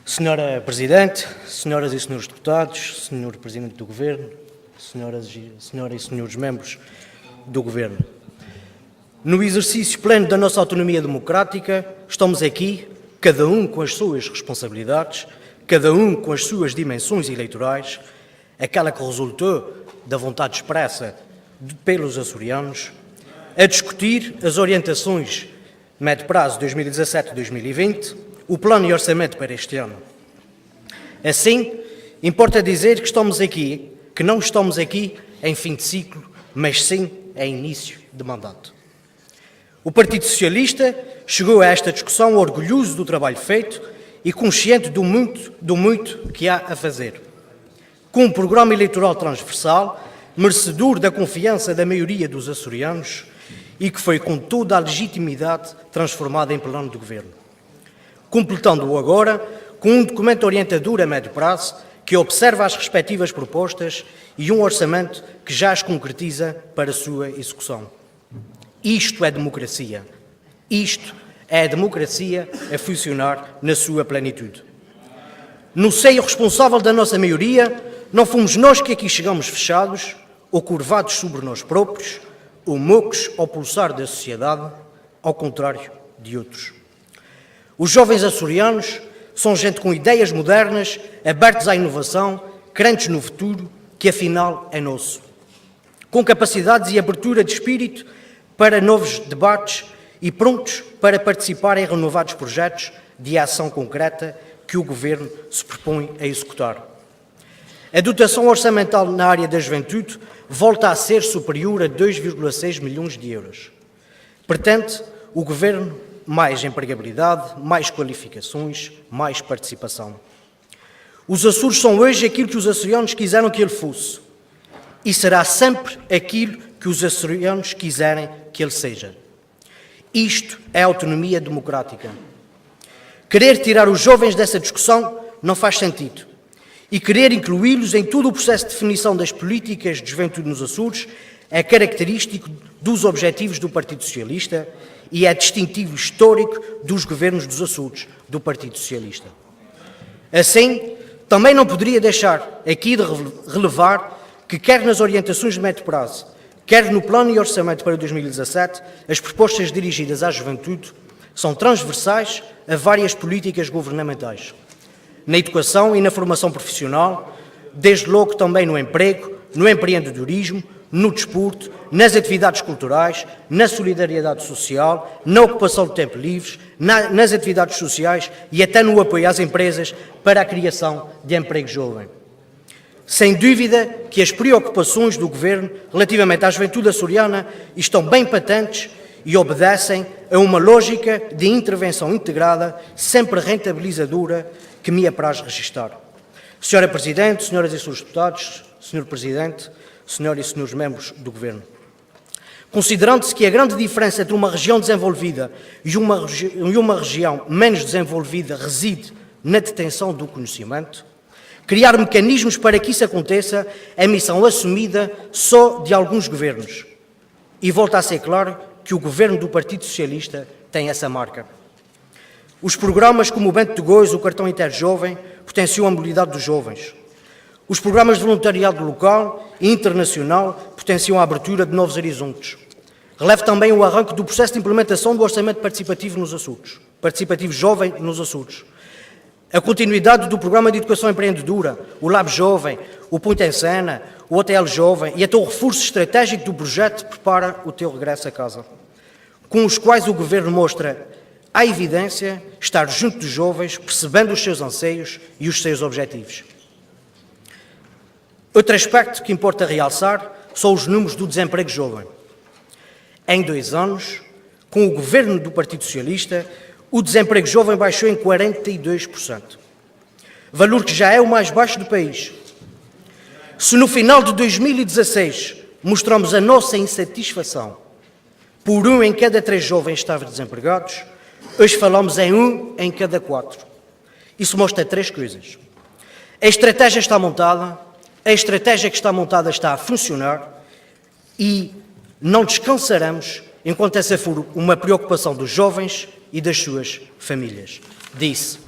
Senhora Presidente, senhoras e senhores deputados, senhor Presidente do Governo, senhoras e senhores membros do Governo. No exercício pleno da nossa autonomia democrática, estamos aqui, cada um com as suas responsabilidades, cada um com as suas dimensões eleitorais, aquela que resultou da vontade expressa pelos açorianos, a discutir as orientações médio prazo 2017-2020, o plano e orçamento para este ano. Assim, importa dizer que não estamos aqui em fim de ciclo, mas sim em início de mandato. O Partido Socialista chegou a esta discussão orgulhoso do trabalho feito e consciente do muito que há a fazer. Com um programa eleitoral transversal, merecedor da confiança da maioria dos açorianos e que foi com toda a legitimidade transformado em plano de governo. Completando-o agora com um documento orientador a médio prazo que observa as respectivas propostas e um orçamento que já as concretiza para a sua execução. Isto é democracia. Isto é a democracia a funcionar na sua plenitude. No seio responsável da nossa maioria, não fomos nós que aqui chegamos fechados ou curvados sobre nós próprios, ou mocos ao pulsar da sociedade, ao contrário de outros. Os jovens açorianos são gente com ideias modernas, abertos à inovação, crentes no futuro, que afinal é nosso. Com capacidades e abertura de espírito para novos debates e prontos para participar em renovados projetos de ação concreta que o Governo se propõe a executar. A dotação orçamental na área da juventude volta a ser superior a 2,6 milhões de euros. Pretende o Governo mais empregabilidade, mais qualificações, mais participação. Os Açores são hoje aquilo que os açorianos quiseram que ele fosse e será sempre aquilo que os açorianos quiserem que ele seja. Isto é autonomia democrática. Querer tirar os jovens dessa discussão não faz sentido e querer incluí-los em todo o processo de definição das políticas de juventude nos Açores é característico dos objetivos do Partido Socialista e é distintivo histórico dos governos dos Açores, do Partido Socialista. Assim, também não poderia deixar aqui de relevar que, quer nas orientações de médio prazo, quer no plano e orçamento para 2017, as propostas dirigidas à juventude são transversais a várias políticas governamentais. Na educação e na formação profissional, desde logo também no emprego, no empreendedorismo, no desporto, nas atividades culturais, na solidariedade social, na ocupação de tempo livre, nas atividades sociais e até no apoio às empresas para a criação de emprego jovem. Sem dúvida que as preocupações do Governo relativamente à juventude açoriana estão bem patentes e obedecem a uma lógica de intervenção integrada, sempre rentabilizadora, que me apraz registar. Senhora Presidente, senhoras e senhores deputados, Senhor Presidente, senhoras e senhores membros do Governo. Considerando-se que a grande diferença entre uma região desenvolvida e uma região menos desenvolvida reside na detenção do conhecimento, criar mecanismos para que isso aconteça é missão assumida só de alguns governos. E volta a ser claro que o Governo do Partido Socialista tem essa marca. Os programas como o Bento de Góis, o Cartão Interjovem, potenciam a mobilidade dos jovens. Os programas de voluntariado local e internacional potenciam a abertura de novos horizontes. Relevo também o arranque do processo de implementação do Orçamento Participativo nos Açores, Participativo Jovem nos Açores. A continuidade do Programa de Educação Empreendedora, o Lab Jovem, o Ponto em Cena, o Hotel Jovem e até o reforço estratégico do projeto Prepara o Teu Regresso a Casa, com os quais o Governo mostra à evidência estar junto dos jovens, percebendo os seus anseios e os seus objetivos. Outro aspecto que importa realçar são os números do desemprego jovem. Em 2 anos, com o Governo do Partido Socialista, o desemprego jovem baixou em 42%, valor que já é o mais baixo do país. Se no final de 2016 mostramos a nossa insatisfação por 1 em cada 3 jovens estavam desempregados, hoje falamos em 1 em cada 4. Isso mostra 3 coisas. A estratégia está montada, a estratégia que está montada está a funcionar e não descansaremos enquanto essa for uma preocupação dos jovens e das suas famílias. Disse